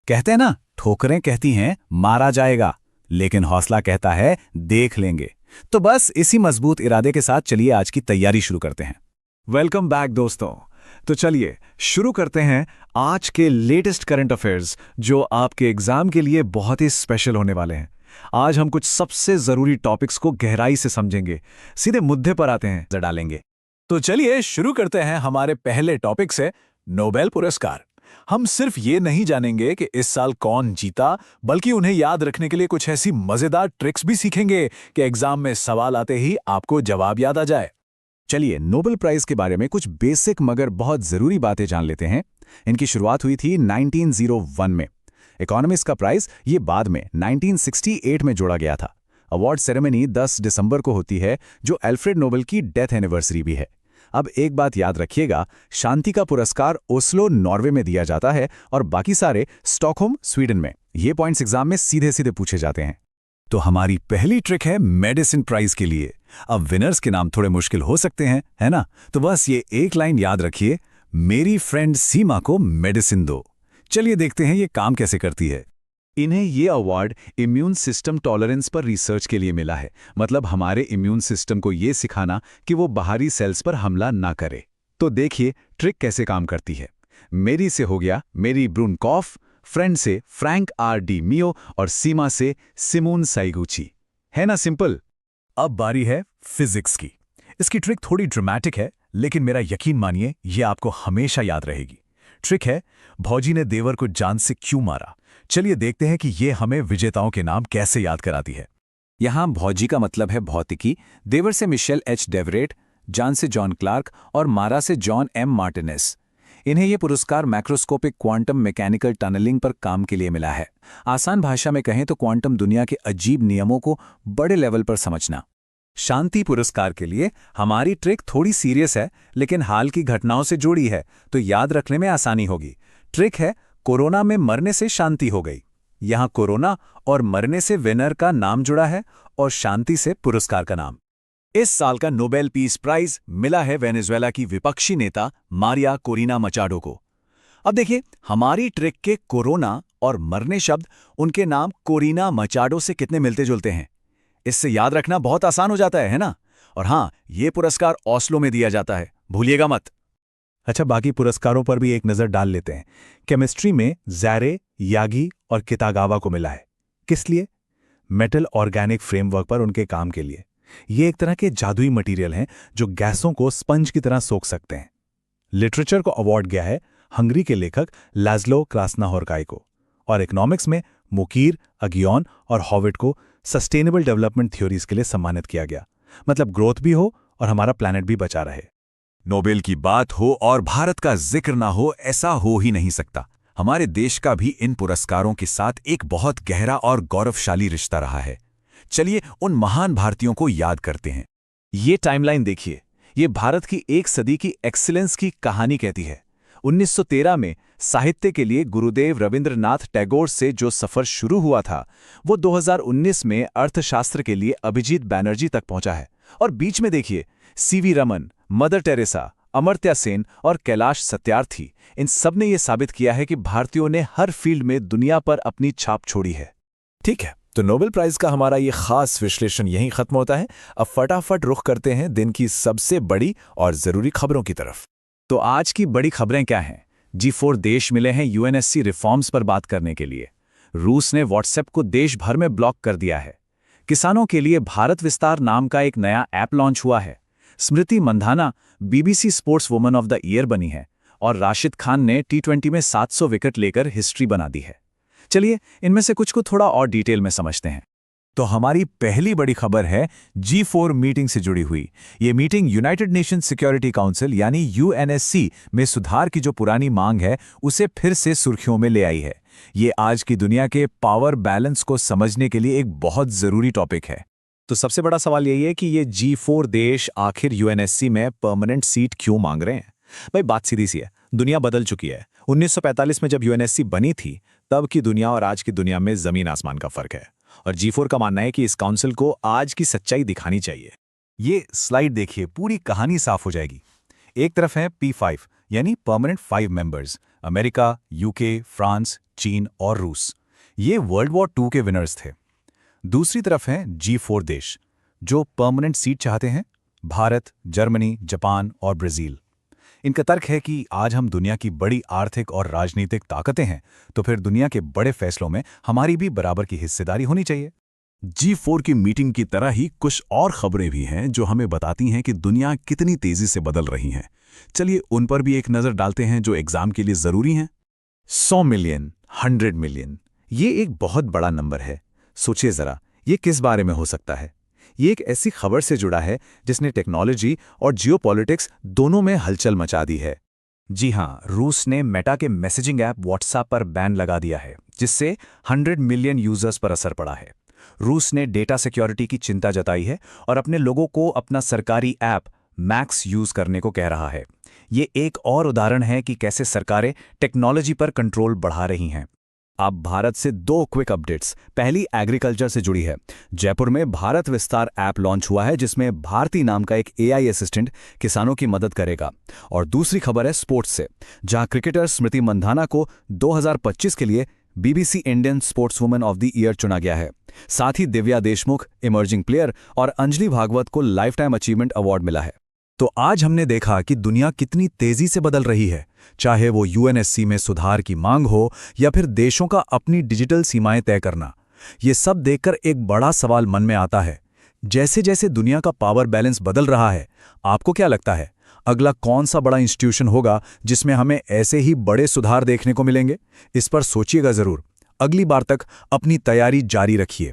कहते हैं ना, ठोकरें कहती हैं मारा जाएगा, लेकिन हौसला कहता है देख लेंगे। तो बस इसी मजबूत इरादे के साथ चलिए आज की तैयारी शुरू करते हैं। वेलकम बैक दोस्तों। तो चलिए शुरू करते हैं आज के लेटेस्ट करंट अफेयर्स जो आपके एग्जाम के लिए बहुत ही स्पेशल होने वाले हैं। आज हम कुछ सबसे जरूरी टॉपिक्स को गहराई से समझेंगे, सीधे मुद्दे पर आते हैं, नजर डालेंगे। तो चलिए शुरू करते हैं हमारे पहले टॉपिक से, नोबेल पुरस्कार। हम सिर्फ ये नहीं जानेंगे कि इस साल कौन जीता, बल्कि उन्हें याद रखने के लिए कुछ ऐसी मजेदार ट्रिक्स भी सीखेंगे कि एग्जाम में सवाल आते ही आपको जवाब याद आ जाए। चलिए नोबेल प्राइज के बारे में कुछ बेसिक मगर बहुत जरूरी बातें जान लेते हैं। इनकी शुरुआत हुई थी 1901 में। इकोनॉमिस्ट का प्राइज ये बाद में 1968 में जोड़ा गया था। अवार्ड सेरेमनी 10 दिसंबर को होती है, जो अल्फ्रेड नोबेल की डेथ एनिवर्सरी भी है। अब एक बात याद रखिएगा, शांति का पुरस्कार ओस्लो नॉर्वे में दिया जाता है और बाकी सारे स्टॉकहोम स्वीडन में। ये पॉइंट्स एग्जाम में सीधे सीधे पूछे जाते हैं। तो हमारी पहली ट्रिक है मेडिसिन प्राइज के लिए। अब विनर्स के नाम थोड़े मुश्किल हो सकते हैं, है ना? तो बस ये एक लाइन याद रखिए, मेरी फ्रेंड सीमा को मेडिसिन दो। चलिए देखते हैं ये काम कैसे करती है। इन्हें ये अवार्ड इम्यून सिस्टम टॉलरेंस पर रिसर्च के लिए मिला है। मतलब हमारे इम्यून सिस्टम को ये सिखाना कि वो बाहरी सेल्स पर हमला ना करे। तो देखिए ट्रिक कैसे काम करती है। मेरी से हो गया मेरी ब्रूनकॉफ, फ्रेंड से फ्रैंक आर डी मियो और सीमा से सिमोन साइगुची। है ना सिंपल? अब बारी है फिजिक्स की। इसकी ट्रिक थोड़ी ड्रामेटिक है, लेकिन मेरा यकीन मानिए ये आपको हमेशा याद रहेगी। ट्रिक है, भौजी ने देवर को जान से क्यों मारा। चलिए देखते हैं कि ये हमें विजेताओं के नाम कैसे याद कराती है। यहाँ भौजी का मतलब है भौतिकी, देवर से मिशेल एच डेवरेट, जान से जॉन क्लार्क और मारा से जॉन एम मार्टिनेस। इन्हें ये पुरस्कार मैक्रोस्कोपिक क्वांटम मैकेनिकल टनलिंग पर काम के लिए मिला है। आसान भाषा में कहें तो क्वांटम दुनिया के अजीब नियमों को बड़े लेवल पर समझना। शांति पुरस्कार के लिए हमारी ट्रिक थोड़ी सीरियस है, लेकिन हाल की घटनाओं से जुड़ी है, तो याद रखने में आसानी होगी। ट्रिक है, कोरोना में मरने से शांति हो गई। यहां कोरोना और मरने से विनर का नाम जुड़ा है और शांति से पुरस्कार का नाम। इस साल का नोबेल पीस प्राइज मिला है वेनेजुएला की विपक्षी नेता मारिया कोरिना मचाडो को। अब देखिए, हमारी ट्रिक के कोरोना और मरने शब्द उनके नाम कोरिना मचाडो से कितने मिलते जुलते हैं। इससे याद रखना बहुत आसान हो जाता है ना? और हां, ये पुरस्कार ओस्लो में दिया जाता है, भूलिएगा मत। अच्छा, बाकी पुरस्कारों पर भी एक नज़र डाल लेते हैं। केमिस्ट्री में ज़ैरे, यागी और कितागावा को मिला है। किस लिए? मेटल ऑर्गेनिक फ्रेमवर्क पर उनके काम के लिए। ये एक तरह के जादुई मटेरियल हैं जो गैसों को स्पंज की तरह सोख सकते हैं। लिटरेचर को अवार्ड गया है हंगरी के लेखक लाज़्लो क्रास्नाहोर्काई को। और इकोनॉमिक्स में मुकीर, अगियोन और हॉविट को सस्टेनेबल डेवलपमेंट थ्योरीज के लिए सम्मानित किया गया। मतलब ग्रोथ भी हो और हमारा प्लैनेट भी बचा रहे। नोबेल की बात हो और भारत का जिक्र ना हो, ऐसा हो ही नहीं सकता। हमारे देश का भी इन पुरस्कारों के साथ एक बहुत गहरा और गौरवशाली रिश्ता रहा है। चलिए उन महान भारतीयों को याद करते हैं। ये टाइमलाइन देखिए, ये भारत की एक सदी की एक्सीलेंस की कहानी कहती है। 1913 में साहित्य के लिए गुरुदेव रविंद्रनाथ टैगोर से जो सफर शुरू हुआ था, वो 2019 में अर्थशास्त्र के लिए अभिजीत बैनर्जी तक पहुंचा है। और बीच में देखिए, CV Raman, mother Teresa, Amartya Sen और कैलाश सत्यार्थी, इन सब ने यह साबित किया है कि भारतीयों ने हर फील्ड में दुनिया पर अपनी छाप छोड़ी है। ठीक है, तो नोबेल प्राइज का हमारा ये खास विश्लेषण यहीं खत्म होता है। अब फटाफट रुख करते हैं दिन की सबसे बड़ी और जरूरी खबरों की तरफ। तो आज की बड़ी खबरें क्या हैं? G4 देश मिले हैं यूएनएससी रिफॉर्म्स पर बात करने के लिए। रूस ने व्हाट्सएप को देश भर में ब्लॉक कर दिया है। किसानों के लिए भारत विस्तार नाम का एक नया ऐप लॉन्च हुआ है। Smriti Mandhana BBC sports woman of the year बनी है और राशिद खान ने T20 में 700 विकेट लेकर हिस्ट्री बना दी है। चलिए इनमें से कुछ को थोड़ा और डिटेल में समझते हैं। तो हमारी पहली बड़ी खबर है G4 मीटिंग से जुड़ी हुई। ये meeting United Nations security council यानी यूएनएससी में सुधार की जो पुरानी मांग है, उसे फिर से सुर्खियों में ले आई है। ये आज की दुनिया के पावर बैलेंस को समझने के लिए एक बहुत जरूरी टॉपिक है। तो सबसे बड़ा सवाल यही है कि ये G4 देश आखिर यूएनएससी में परमानेंट सीट क्यों मांग रहे हैं? भाई बात सीधी सी है, दुनिया बदल चुकी है। 1945 में जब यूएनएससी बनी थी, तब की दुनिया और आज की दुनिया में जमीन आसमान का फर्क है। और G4 का मानना है कि इस काउंसिल को आज की सच्चाई दिखानी चाहिए। ये स्लाइड देखिए, पूरी कहानी साफ हो जाएगी। एक तरफ है P5 यानी permanent 5 members, America, UK, France, चीन और रूस। ये वर्ल्ड वॉर 2 के विनर्स थे। दूसरी तरफ हैं G4 देश, जो परमानेंट सीट चाहते हैं, भारत, जर्मनी, जापान और ब्राजील। इनका तर्क है कि आज हम दुनिया की बड़ी आर्थिक और राजनीतिक ताकतें हैं, तो फिर दुनिया के बड़े फैसलों में हमारी भी बराबर की हिस्सेदारी होनी चाहिए। G4 की मीटिंग की तरह ही कुछ और खबरें भी हैं जो हमें बताती हैं कि दुनिया कितनी तेजी से बदल रही है। चलिए उन पर भी एक नज़र डालते हैं जो एग्जाम के लिए ज़रूरी हैं। 100 मिलियन, 100 मिलियन, ये एक बहुत बड़ा नंबर है। सोचिए ज़रा, ये किस बारे में हो सकता है? ये एक ऐसी खबर से जुड़ा है जिसने टेक्नोलॉजी और जियोपॉलिटिक्स दोनों में हलचल मचा दी है। जी हाँ, रूस ने मेटा के मैसेजिंग ऐप व्हाट्सएप पर बैन लगा दिया है, जिससे 100 मिलियन यूजर्स पर असर पड़ा है। रूस ने डेटा सिक्योरिटी की चिंता जताई है और अपने लोगों को अपना सरकारी ऐप मैक्स यूज करने को कह रहा है। ये एक और उदाहरण है कि कैसे सरकारें टेक्नोलॉजी पर कंट्रोल बढ़ा रही हैं। अब भारत से 2 क्विक अपडेट्स। पहली एग्रीकल्चर से जुड़ी है। जयपुर में भारत विस्तार ऐप लॉन्च हुआ है, जिसमें भारती नाम का एक AI असिस्टेंट किसानों की मदद करेगा। और दूसरी खबर है स्पोर्ट्स से, जहां क्रिकेटर स्मृति मंधाना को 2025 के लिए BBC Indian sports women of the year चुना गया है। साथ ही दिव्या देशमुख, इमर्जिंग प्लेयर, और अंजलि भागवत को लाइफ टाइम अचीवमेंट अवार्ड मिला है। तो आज हमने देखा कि दुनिया कितनी तेजी से बदल रही है, चाहे वो UNSC में सुधार की मांग हो या फिर देशों का अपनी डिजिटल सीमाएं तय करना। ये सब देखकर एक बड़ा सवाल मन में आता है, जैसे जैसे दुनिया का पावर बैलेंस बदल रहा है, आपको क्या लगता है अगला कौन सा बड़ा इंस्टीट्यूशन होगा जिसमें हमें ऐसे ही बड़े सुधार देखने को मिलेंगे? इस पर सोचिएगा जरूर। अगली बार तक अपनी तैयारी जारी रखिए।